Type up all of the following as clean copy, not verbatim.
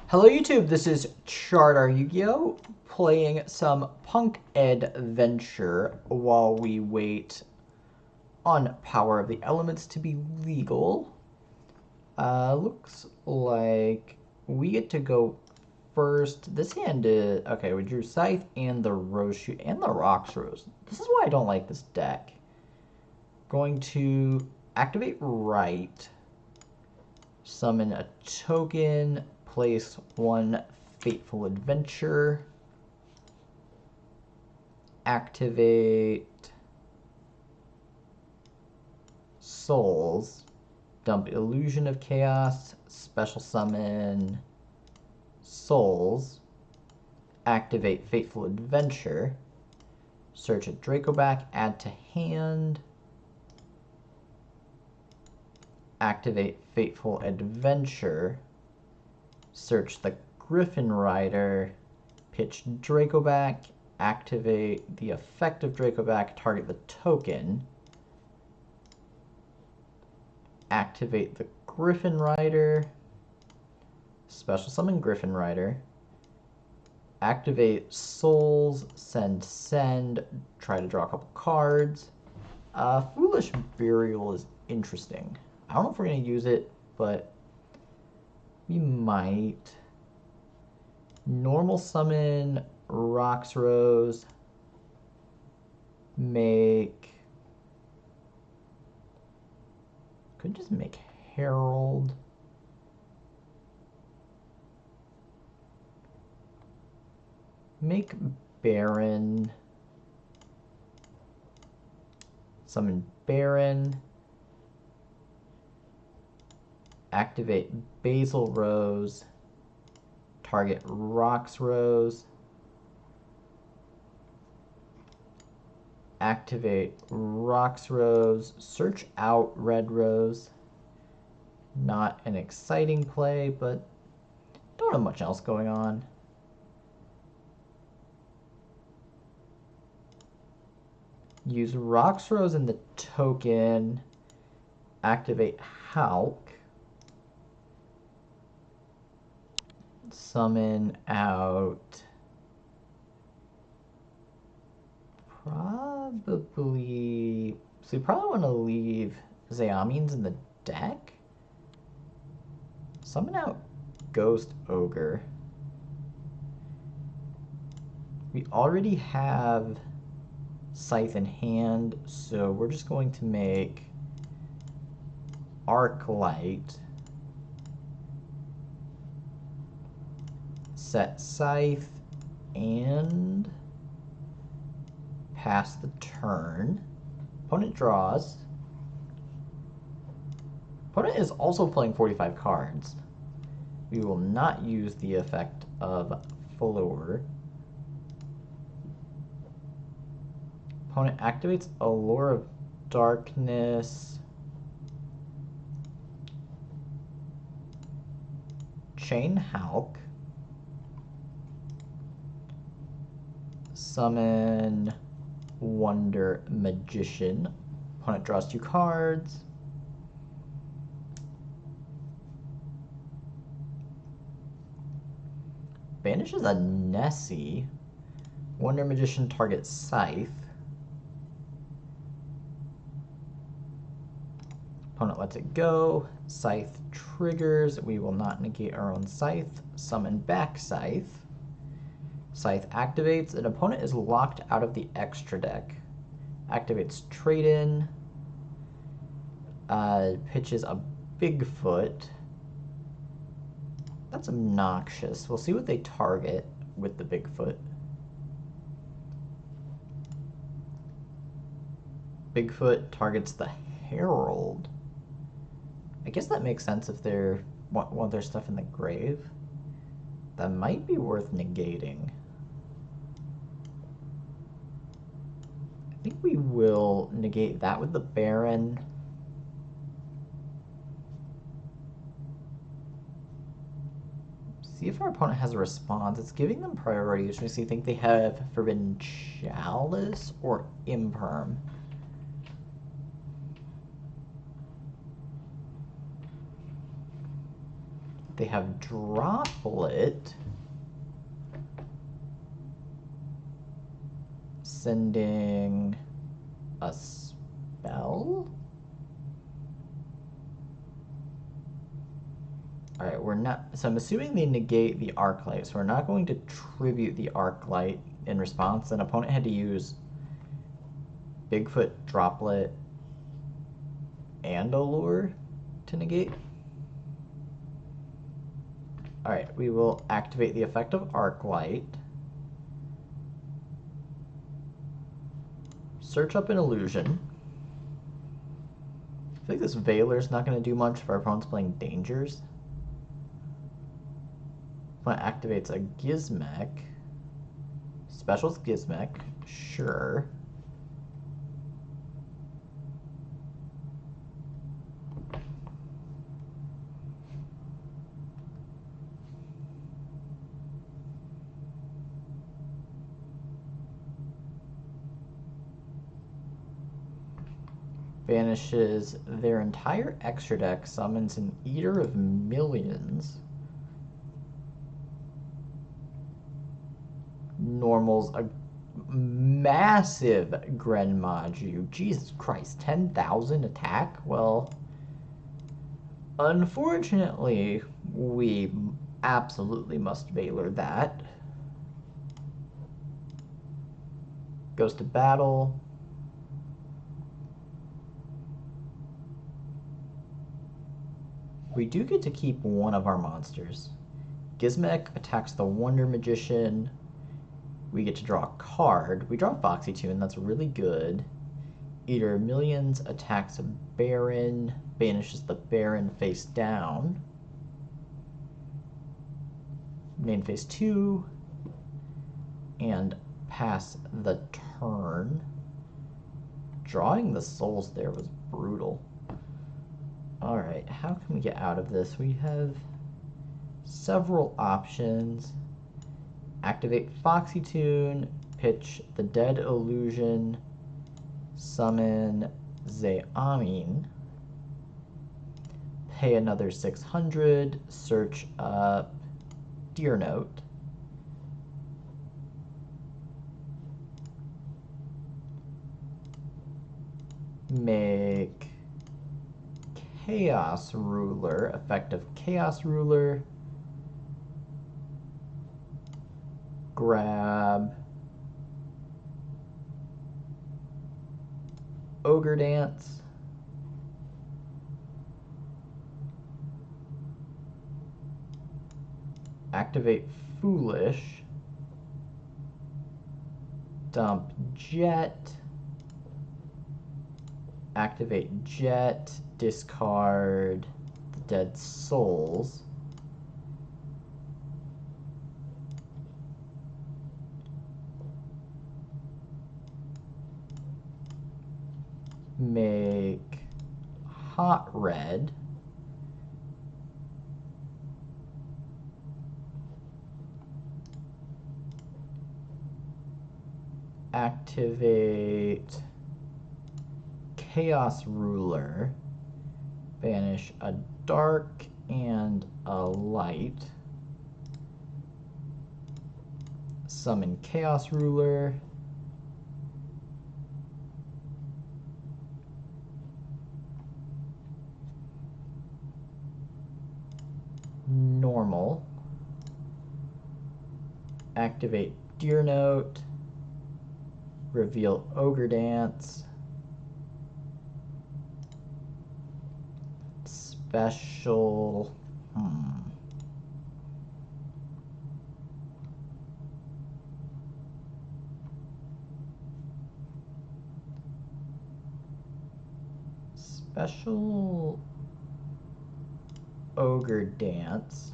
Hello YouTube, this is ChardarYGO playing some Punk Adventure while we wait on Power of the Elements to be legal. Looks like we get to go first. This hand is... Okay, we drew Scythe and the Rose Shoot and the Rocks Rose. This is why I don't like this deck. Going to activate Right. Summon a token. Place one Fateful Adventure. Activate Souls. Dump Illusion of Chaos. Special summon Souls. Activate Fateful Adventure. Search a Dracoback. Add to hand. Activate Fateful Adventure. Search the Griffin Rider, pitch Dracoback, activate the effect of Dracoback, target the token, activate the Griffin Rider, special summon Griffin Rider, activate Souls, send, try to draw a couple cards. Foolish Burial is interesting. I don't know if we're going to use it, but we might. Normal summon Rocks Rose. Could just make Herald. Make Baron. Summon Baron. Activate Basil Rose, target Rocks Rose, activate Rocks Rose, search out Red Rose. Not an exciting play, but don't have much else going on. Use Rocks Rose in the token, activate Hulk. Summon out probably, so we probably want to leave Xayamins in the deck. Summon out Ghost Ogre. We already have Scythe in hand, so we're just going to make Arclight. Set Scythe and pass the turn. Opponent draws. Opponent is also playing 45 cards. We will not use the effect of Floor. Opponent activates Allure of Darkness. Chain Hulk. Summon Wonder Magician. Opponent draws 2 cards. Banishes a Nessie. Wonder Magician targets Scythe. Opponent lets it go. Scythe triggers. We will not negate our own Scythe. Summon back Scythe. Scythe activates. An opponent is locked out of the extra deck. Activates Trade-In. Pitches a Bigfoot. That's obnoxious. We'll see what they target with the Bigfoot. Bigfoot targets the Herald. I guess that makes sense if they want their stuff in the grave. That might be worth negating. I think we will negate that with the Baron. See if our opponent has a response. It's giving them priority, which makes me think they have Forbidden Chalice or Imperm. They have Droplet. Sending a spell? Alright, we're not... So I'm assuming they negate the Arclight, so we're not going to tribute the Arclight in response. An opponent had to use Bigfoot, Droplet, and Allure to negate. Alright, we will activate the effect of Arclight. Search up an illusion. I feel like this Veiler's not going to do much if our opponent's playing Dangers. Opponent activates a Gizmek. Specials Gizmek, sure. Banishes their entire extra deck, summons an Eater of Millions. Normals a massive Gren Maju. Jesus Christ, 10,000 attack? Well, unfortunately, we absolutely must Veiler that. Goes to battle. We do get to keep one of our monsters. Gizmek attacks the Wonder Magician. We get to draw a card. We draw Foxy Tune, that's really good. Eater of Millions attacks a Baron, banishes the Baron face down. Main phase 2, and pass the turn. Drawing the souls there was brutal. Alright, how can we get out of this? We have several options. Activate Foxy Tune, pitch the Dead Illusion, summon Zeamin, pay another 600, search up Deer Note, make Chaos Ruler, effective Chaos Ruler, grab Ogre Dance, activate Foolish, dump Jet, activate Jet, discard the Dead Souls, make Hot Red, activate Chaos Ruler, banish a dark and a light, summon Chaos Ruler, normal, activate Deer Note, reveal Ogre Dance, special, special Ogre Dance,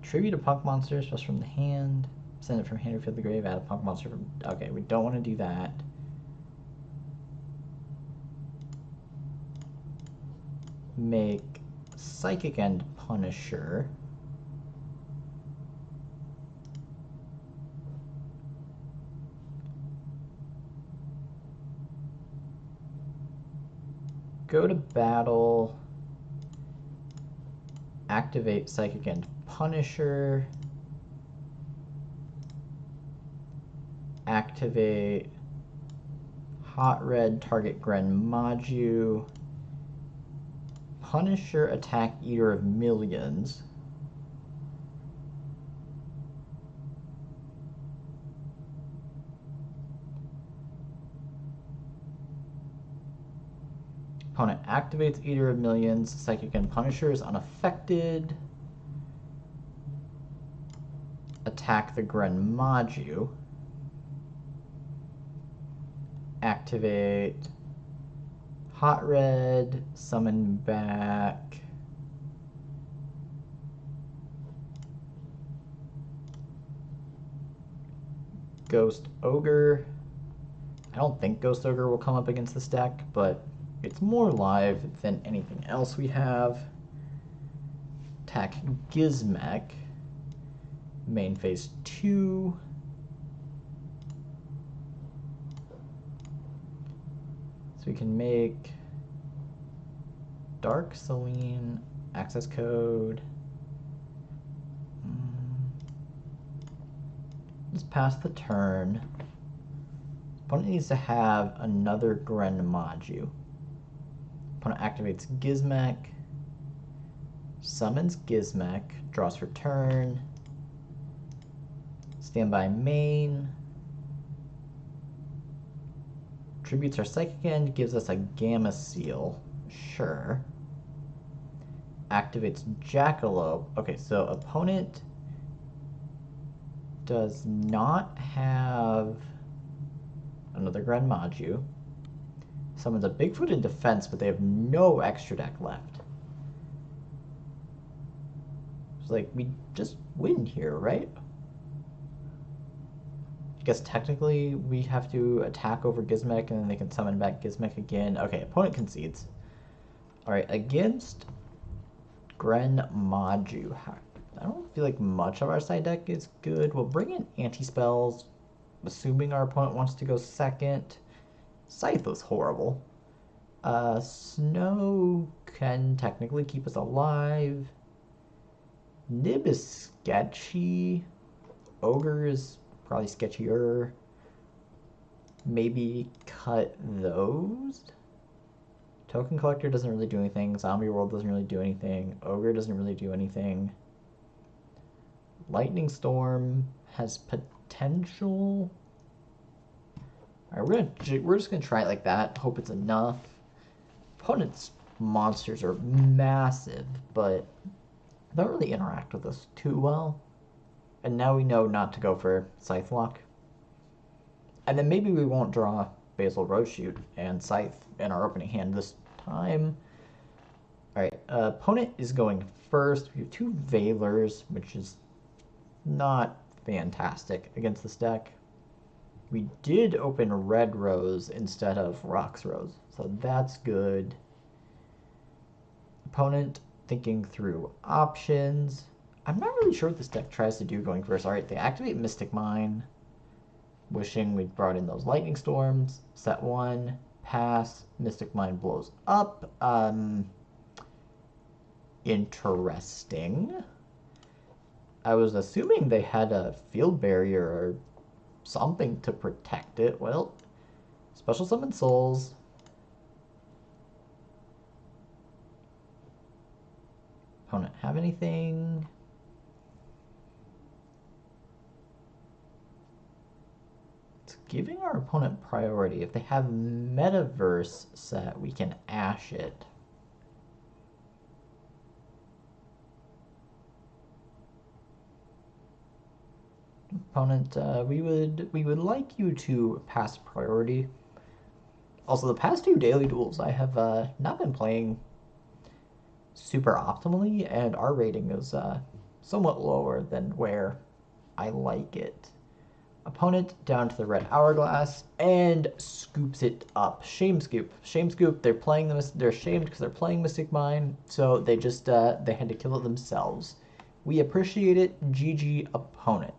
tribute a punk monster, special from the hand, send it from hand or field to the grave, add a punk monster from... Okay, we don't want to do that. Make Psychic End Punisher. go to battle, activate Psychic and Punisher, activate Hot Red, target Gren Maju, Punisher, attack Eater of Millions. Opponent activates Eater of Millions. Psychic and Punisher is unaffected. Attack the Gren Maju. Activate Hot Red. Summon back Ghost Ogre. I don't think Ghost Ogre will come up against this deck, but it's more live than anything else we have. Attack Gizmek. Main phase 2. So we can make Dark Selene, access code. Let's pass the turn. Opponent needs to have another Gren Maju. Opponent activates Gizmek, summons Gizmek, draws for turn, standby main, tributes our Psychic End, gives us a Gamma Seal, sure. Activates Jackalope. Okay, so opponent does not have another Gren Maju. Summons a Bigfoot in defense, but they have no extra deck left. It's like, we just win here, right? I guess technically we have to attack over Gizmek and then they can summon back Gizmek again. Okay, opponent concedes. Alright, against Gren Maju. I don't feel like much of our side deck is good. We'll bring in anti-spells, assuming our opponent wants to go second. Scythe was horrible. Snow can technically keep us alive. Nib is sketchy. Ogre is probably sketchier. Maybe cut those. Token Collector doesn't really do anything. Zombie World doesn't really do anything. Ogre doesn't really do anything. Lightning Storm has potential. Alright, we're just gonna try it like that. Hope it's enough. Opponent's monsters are massive, but they don't really interact with us too well. And now we know not to go for Scythe Lock. And then maybe we won't draw Basil Roadshoot and Scythe in our opening hand this time. Alright, opponent is going first. We have 2 Veilers, which is not fantastic against this deck. We did open Red Rose instead of Rox Rose, so that's good. Opponent thinking through options. I'm not really sure what this deck tries to do going first. Alright, they activate Mystic Mine. Wishing we'd brought in those Lightning Storms. Set 1, pass, Mystic Mine blows up. Interesting. I was assuming they had a field barrier or something to protect it. Well, special summon souls. Opponent have anything? It's giving our opponent priority. If they have Metaverse set, we can Ash it. Opponent, we would like you to pass priority. Also, the past 2 daily duels I have not been playing super optimally, and our rating is somewhat lower than where I like it. Opponent down to the red hourglass and scoops it up. Shame scoop. Shame scoop. They're playing they're shamed because they're playing Mystic Mine, so they just they had to kill it themselves. We appreciate it. GG opponent.